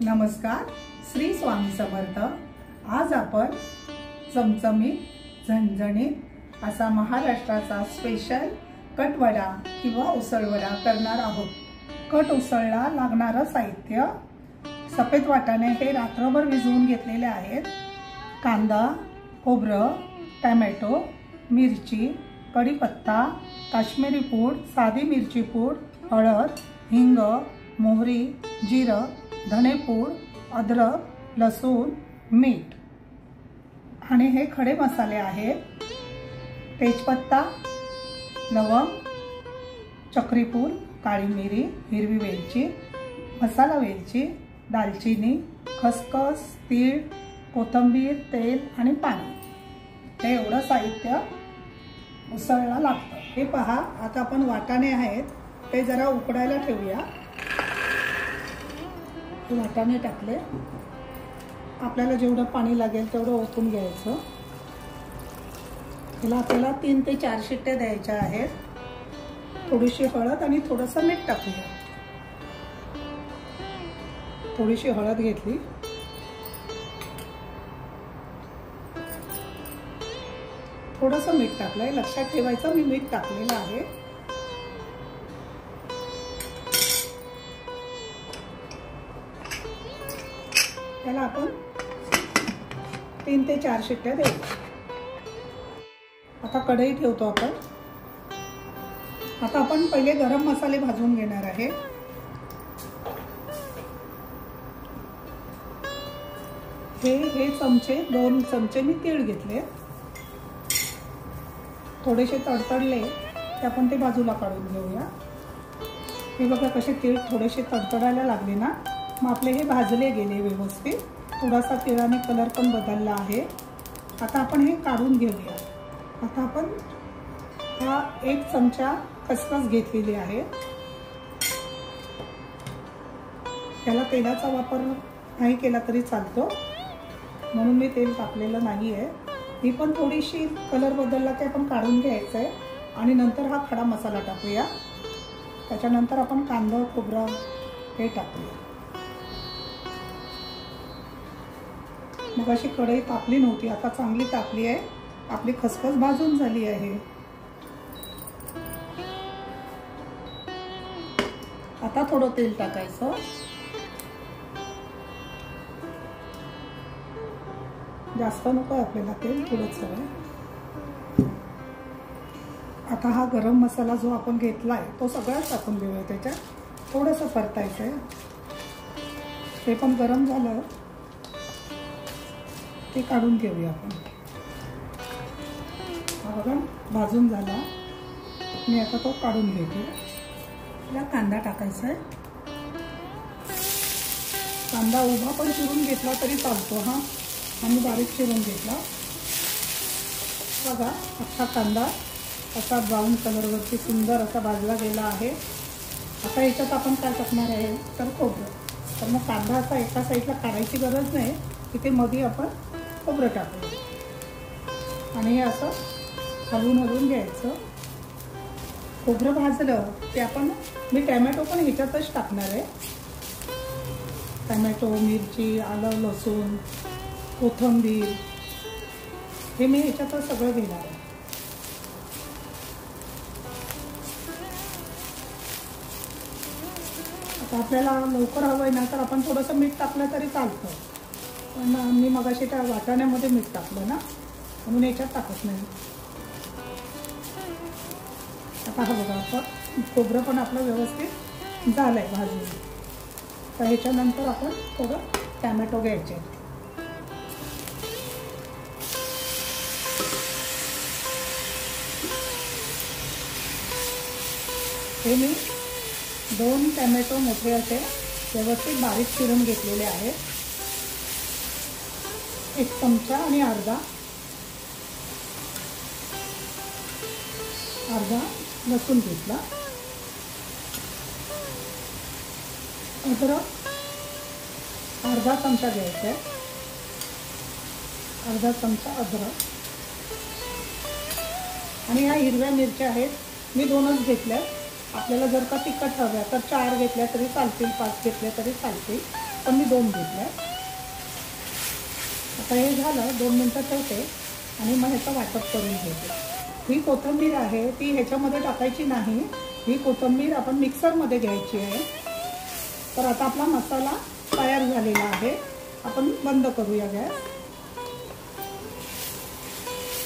नमस्कार, श्री स्वामी समर्थ। आज आपण चमचमीत झणझणीत असा महाराष्ट्राचा स्पेशल कटवडा किंवा उसळवडा करणार आहोत। कट उसळला लागणारं साहित्य: सफेद वाटाणे हे रात्रभर भिजवून घेतलेले आहेत, कांदा, खोबरं, टोमॅटो, मिरची, कढीपत्ता, काश्मीरी पूड, साधी मिरची पूड, हळद, हिंग, मोहरी, जिरं, धनेपूड, अद्रक, लसूण, मीठ आणि हे खडे मसाले आहेत: तेजपत्ता, लवंग, चक्रीफूल, काळी मिरी, हिरवी वेलची, मसाला वेलची, दालचिनी, खसखस, तीळ, कोथिंबीर, तेल आणि पाणी। हे एवढं साहित्य उसळला लागतं। हे पहा, आता आपण वाटाणे आहेत ते जरा उकडायला ठेवूया। वाटाणे टाकले, आपल्याला जेवढं पाणी लागेल तेवढं ओतून घ्यायचं। याला आपल्याला 3 ते 4 शिट्ट्या द्यायच्या आहेत। थोडीशी हळद आणि थोडंसं मीठ टाकूया। थोडीशी हळद घेतली, थोडंसं मीठ टाकलंय। लक्षात ठेवायचं, मी मीठ टाकलेलं आहे। त्याला आपण 3 ते 4 शिट्ट्या देऊ। आता कढई ठेवतो आपण। आता आपण पहिले गरम मसाले भाजून घेणार आहे। हे चमचे 2 चमचे मी तीळ घेतले, थोडेसे तडतडले की आपण ते बाजूला काढून घेऊया। हे बघा कसे तीळ थोडेसे तडतडायला लागले ना, मग आपले हे भाजले गेले व्यवस्थित। थोडासा तिळाने कलर पण बदलला आहे। आता आपण हे काढून घेऊया। आता आपण हा 1 चमचा खसखस घेतलेली आहे। त्याला तेलाचा वापर नाही केला तरी चालतो, म्हणून मी तेल टाकलेलं नाही आहे। ही पण थोडीशी कलर बदलला की आपण काढून घ्यायचं आहे आणि नंतर हा खडा मसाला टाकूया। त्याच्यानंतर आपण कांदा, खोबरं हे टाकूया। मग अशी कढई तापली नव्हती, आता चांगली तापली आहे। आपली खसखस भाजून झाली आहे। आता थोडं तेल टाकायचं। जास्त नको आपल्याला तेल, थोडंच हवं। आता हा गरम मसाला जो आपण घेतलाय तो सगळाच टाकून देऊया त्याच्यात। थोडंसं परतायचं आहे। ते पण गरम झालं ते काढून घेऊया आपण। हा बघा भाजून झाला, मी आता तो काढून घेते। त्याला कांदा टाकायचा आहे। कांदा उभा पण चिरून घेतला तरी चालतो। हा आम्ही बारीक चिरून घेतला। बघा अख्खा कांदा असा ब्राऊन कलरवरती सुंदर असा भाजला गेला आहे। आता याच्यात आपण काय टाकणार आहे तर खोबरं। तर मग कांदा असा एका साईडला काढायची गरज नाही, तिथे मध्ये आपण खोबरं टाकूया आणि हे असं हलवून हलवून घ्यायचं। खोबरं भाजलं ते आपण, मी टोमॅटो पण ह्याच्यातच टाकणार आहे। टोमॅटो, मिरची, आलं, लसूण, कोथिंबीर हे मी ह्याच्यातच सगळं घेणार आहे। आता आपल्याला लवकर हवं आहे ना, तर आपण थोडंसं मीठ टाकलं तरी चालतं, पण मी मगाशी त्या वाटाण्यामध्ये मीठ टाकलं ना, म्हणून याच्यात टाकत नाही। आता हा बघा, आता खोबरं पण आपलं व्यवस्थित झालं आहे भाजून। तर ह्याच्यानंतर आपण थोडं टोमॅटो घ्यायचे। हे मी 2 टोमॅटो मोठे असे व्यवस्थित बारीक चिरून घेतलेले आहेत। 1 चमचा आणि अर्धा लसूण घेतला। अद्रक अर्धा चमचा घ्यायचा आहे, अर्धा चमचा अद्रक। आणि ह्या हिरव्या मिरच्या आहेत, मी 2च घेतल्या। आपल्याला जर का तिखट हव्या तर 4 घेतल्या तरी चालतील, 5 घेतल्या तरी चालतील। पण मी 2 घेतल्या. आता हे झालं, 2 मिनटं ठेवते आणि मग ह्याचं वाटप करून घेते. ही कोथिंबीर आहे ती ह्याच्यामध्ये टाकायची नाही. ही कोथिंबीर आपण मिक्सरमध्ये घ्यायची आहे. तर आता आपला मसाला तयार झालेला आहे. आपण बंद करूया गॅस.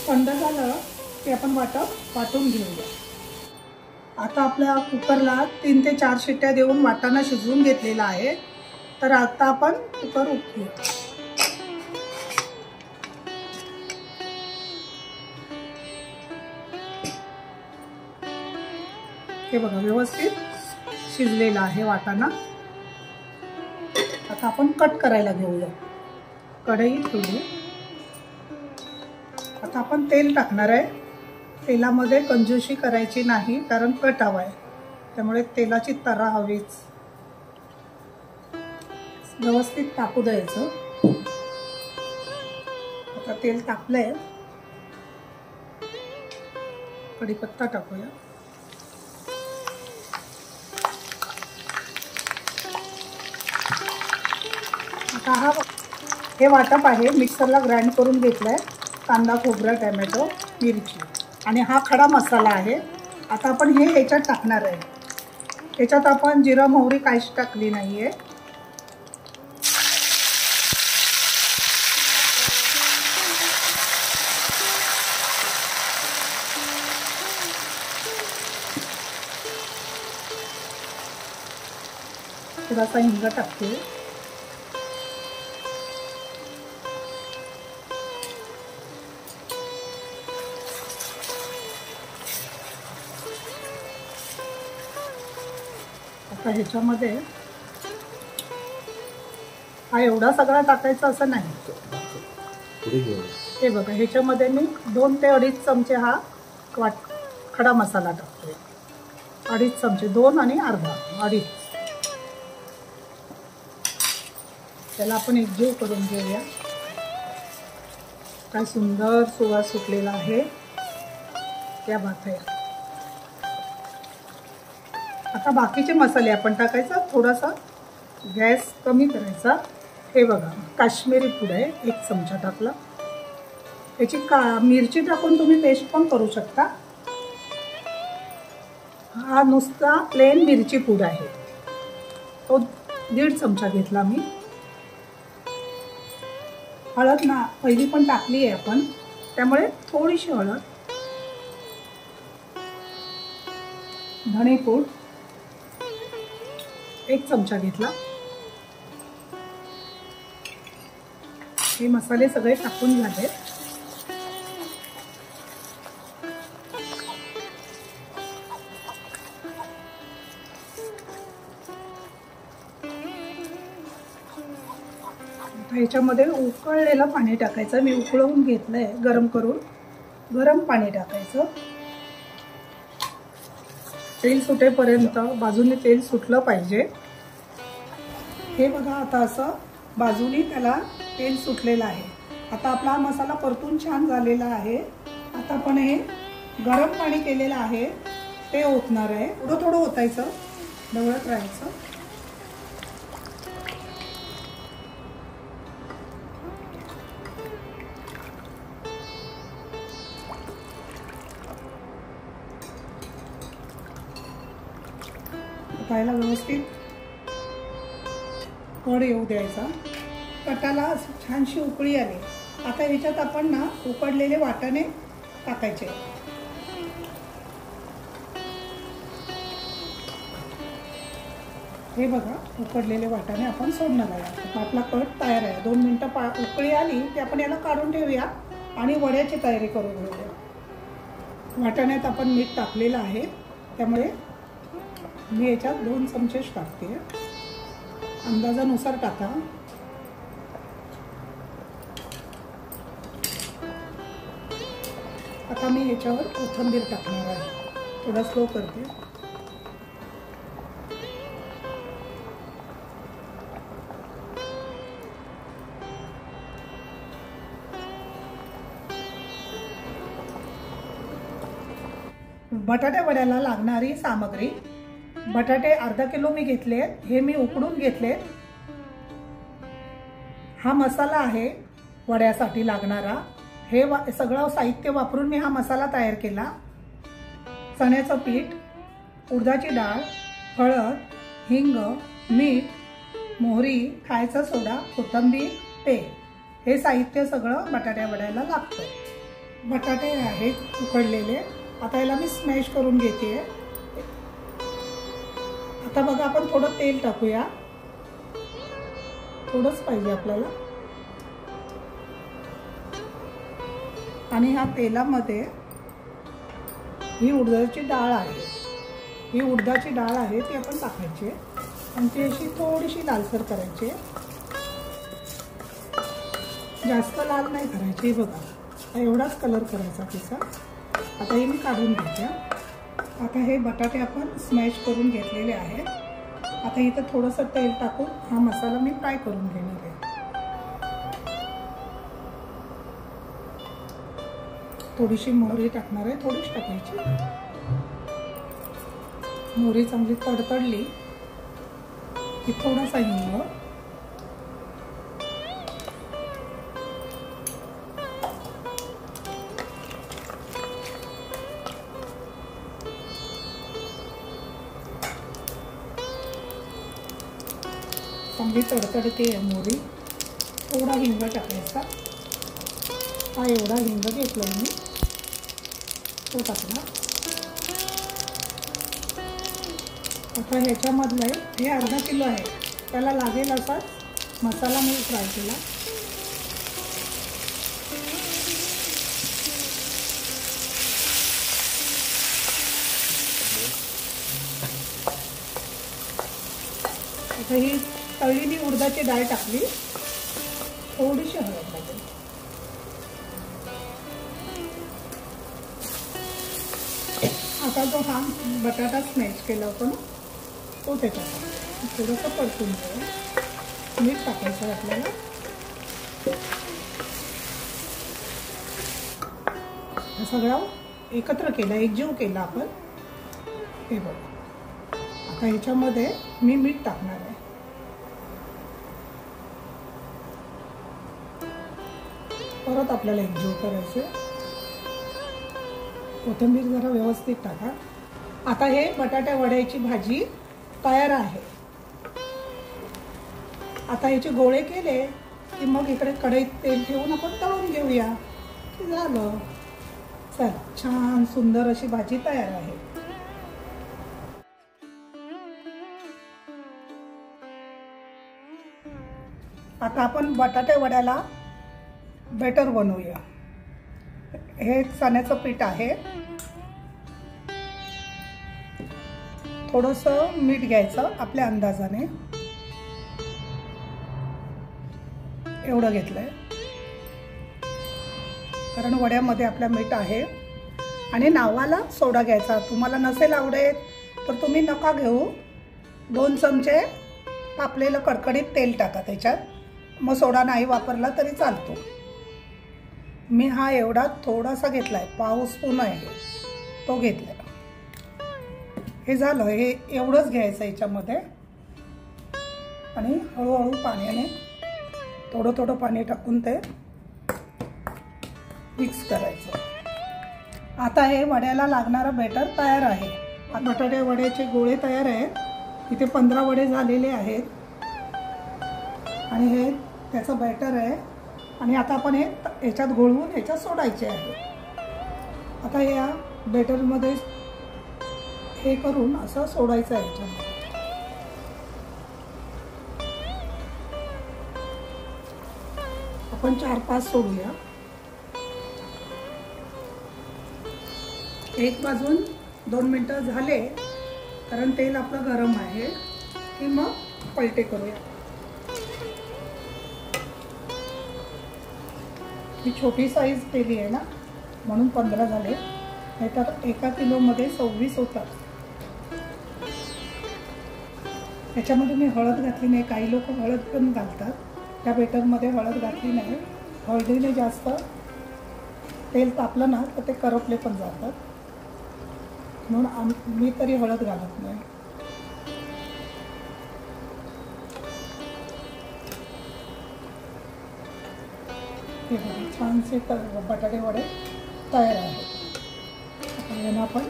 थंड झालं की आपण वाटून घेऊया. आता आपल्या कुकरला 3 ते 4 शिट्ट्या देऊन वाटाणा शिजवून घेतलेला आहे. तर आता आपण कुकर उघडूया. हे बघा व्यवस्थित शिजलेला आहे वाटाणा. आता आपण कट करायला घेऊया. कढई ठेवली. आता आपण तेल टाकणार आहे. तेलामध्ये कंजूसी करायची नाही कारण कट हवा आहे, त्यामुळे तेलाची तरा हवीच. व्यवस्थित टाकू द्यायचं. आता तेल टाकलंय. कढीपत्ता टाकूया. आता हे वाटप आहे मिक्सरला ग्राइंड करून घेतलंय. कांदा, खोबरं, टोमॅटो, मिरची आणि हा खडा मसाला आहे. आता आपण हे ह्याच्यात टाकणार आहे. ह्याच्यात आपण जिरा मोहरी काहीच टाकली नाहीये. थोडासा हिंग टाकते. आता ह्याच्यामध्ये हा एवढा सगळा टाकायचा असं नाही. हे बघा ह्याच्यामध्ये मी 2 ते 2.5 चमचे हा खडा मसाला टाकतोय. 2.5 चमचे, 2 आणि अर्धा 2.5. त्याला आपण एकजीव करून घेऊया. काय सुंदर सुवास सुटलेला आहे. क्या बात आहे. आता बाकीचे मसाले आपण टाकायचा. थोडासा गॅस कमी करायचा. हे बघा काश्मीरी पूड आहे 1 चमचा टाकला. याची मिरची टाकून तुम्ही पेस्ट पण करू शकता. हा नुसता प्लेन मिरची पूड आहे, तो 1.5 चमचा घेतला मी. हळद ना पहिली पण टाकली आहे आपण, त्यामुळे थोडीशी हळद. धणेपूड 1 चमचा घेतला. हे मसाले सगळे टाकून झाले. ह्याच्यामध्ये उकळलेलं पाणी टाकायचं. मी उकळवून घेतलंय गरम करून. गरम पाणी टाकायचं. तेल सुटेपर्यंत बाजूने तेल सुटलं पाहिजे. हे बघा आता असं बाजूने त्याला तेल सुटलेलं आहे. आता आपला मसाला परतून छान झालेला आहे. आता आपण हे गरम पाणी केलेलं आहे ते ओतणार आहे. थोडं थोडं ओतायचं, ढवळत राहायचं. ओतायला व्यवस्थित कढ येऊ द्यायचा. कटाला छानशी उकळी आली. आता ह्याच्यात आपण ना उकडलेले वाटाणे टाकायचे. हे बघा उकडलेले वाटाणे आपण सोडणार आहे. आता आपला कट तयार आहे. 2 मिनिटं उकळी आली की आपण याला काढून ठेवूया आणि वड्याची तयारी करून घेऊया. वाटाण्यात आपण मीठ टाकलेलं आहे, त्यामुळे मी याच्यात 2 चमचेच टाकते. अंदाजानुसार टाका. आता मी ह्याच्यावर कोथिंबीर टाकणार आहे. थोडा स्लो करते. बटाटे वड्याला लागणारी सामग्री: बटाटे अर्धा किलो मी घेतले, हे मी उकडून घेतले. हा मसाला आहे वड्यासाठी लागणारा. हे सगळं साहित्य वापरून मी हा मसाला तयार केला. चण्याचं पीठ, उडदाची डाळ, हळद, हिंग, मीठ, मोहरी, खायचा सोडा, कोथिंबीर, तेल हे साहित्य सगळं बटाट्या वड्याला लागतं. बटाटे आहेत उकडलेले. आता याला मी स्मॅश करून घेते. आता बघा आपण थोडं तेल टाकूया. थोडंच पाहिजे आपल्याला. आणि ह्या तेलामध्ये ही उडदाची डाळ आहे. ही उडदाची डाळ आहे ती आपण टाकायची आणि ती अशी थोडीशी लालसर करायची. जास्त लाल नाही करायची. बघा एवढाच कलर करायचा तिचा. आता हे मी काढून घेते. आता हे बटाटे आपण स्मॅश करून घेतलेले आहेत. आता इथं थोडंसं तेल टाकून हा मसाला मी फ्राय करून घेणार आहे. थोडीशी मोहरी टाकणार आहे. थोडीच टाकायची. मोहरी चांगली तडतडली की थोडासा हिंग, चांगली तडतडते मोहरी. थोडा हिंग टाकायचा. हा एवढा हिंग घेतला मी, तो टाकला. आता ह्याच्यामधलं हे अर्धा किलो आहे, त्याला लागेल असाच मसाला मी फ्राय केला. आता ही तळलेली उडदाची डाळ टाकली. थोडीशी हळद लागेल. आता जो हा बटाटा स्मॅश केला होता ना तो त्याच्यात थोडंसं परतून घेऊ. मीठ टाकायचं आपल्याला. सगळं एकत्र केलं, एकजीव केला आपण. हे बघा आता ह्याच्यामध्ये मी मीठ टाकणार आहे. परत आपल्याला एकजीव करायचं. कोथिंबीर जरा व्यवस्थित टाका. आता हे बटाट्या वड्याची भाजी तयार आहे. आता याचे गोळे केले की मग इकडे कढईत तेल ठेवून आपण तळून घेऊया की झालं. चला, छान सुंदर अशी भाजी तयार आहे. आता आपण बटाटे वड्याला बेटर बनवूया. हे चण्याचं पीठ आहे. थोडंसं मीठ घ्यायचं आपल्या अंदाजाने. एवढं घेतलंय कारण वड्यामध्ये आपल्या मीठ आहे. आणि नावाला सोडा घ्यायचा. तुम्हाला नसेल आवडेल तर तुम्ही नका घेऊ. 2 चमचे तापलेलं कडकडीत तेल टाका त्याच्यात. मग सोडा नाही वापरला तरी चालतो. मी हा एवढा थोडासा घेतलाय, पाव स्पून आहे तो घेतलाय. हे झालं. हे एवढंच घ्यायचं याच्यामध्ये आणि हळूहळू पाण्याने थोडं थोडं पाणी टाकून ते मिक्स करायचं. आता हे वड्याला लागणारं बेटर तयार आहे. बटाटे वड्याचे गोळे तयार आहेत. इथे 15 वडे झालेले आहेत आणि हे त्याचं बेटर आहे. आणि आता आपण हे ह्याच्यात घोळवून ह्याच्यात सोडायचे आहे. आता या बेटरमध्ये हे करून असं सोडायचं आहे. ह्याच्यामध्ये आपण 4-5 सोडूया. एक बाजून 2 मिनिटं झाले कारण तेल आपलं गरम आहे की मग पलटे करूया. ही छोटी साईज केली आहे ना म्हणून 15 झाले. नाहीतर 1 किलोमध्ये 26 होतात. त्याच्यामध्ये मी हळद घातली नाही. काही लोक हळद पण घालतात. त्या बेटरमध्ये हळद घातली नाही. हळदीने जास्त तेल तापलं ना तर ते करपले पण जातात. म्हणून मी तरी हळद घालत नाही. हे बघा छानसे बटाटे वडे तयार आहेत. आता यांना आपण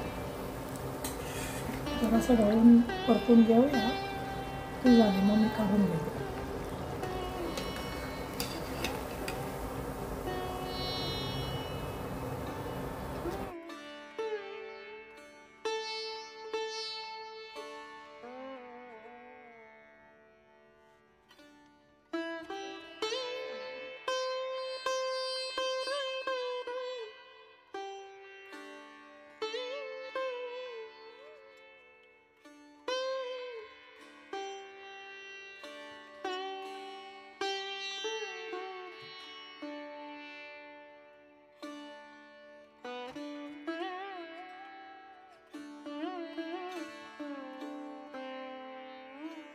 जरासं ढवळून परतून घेऊया. ती झाली मग मी काढून घेते.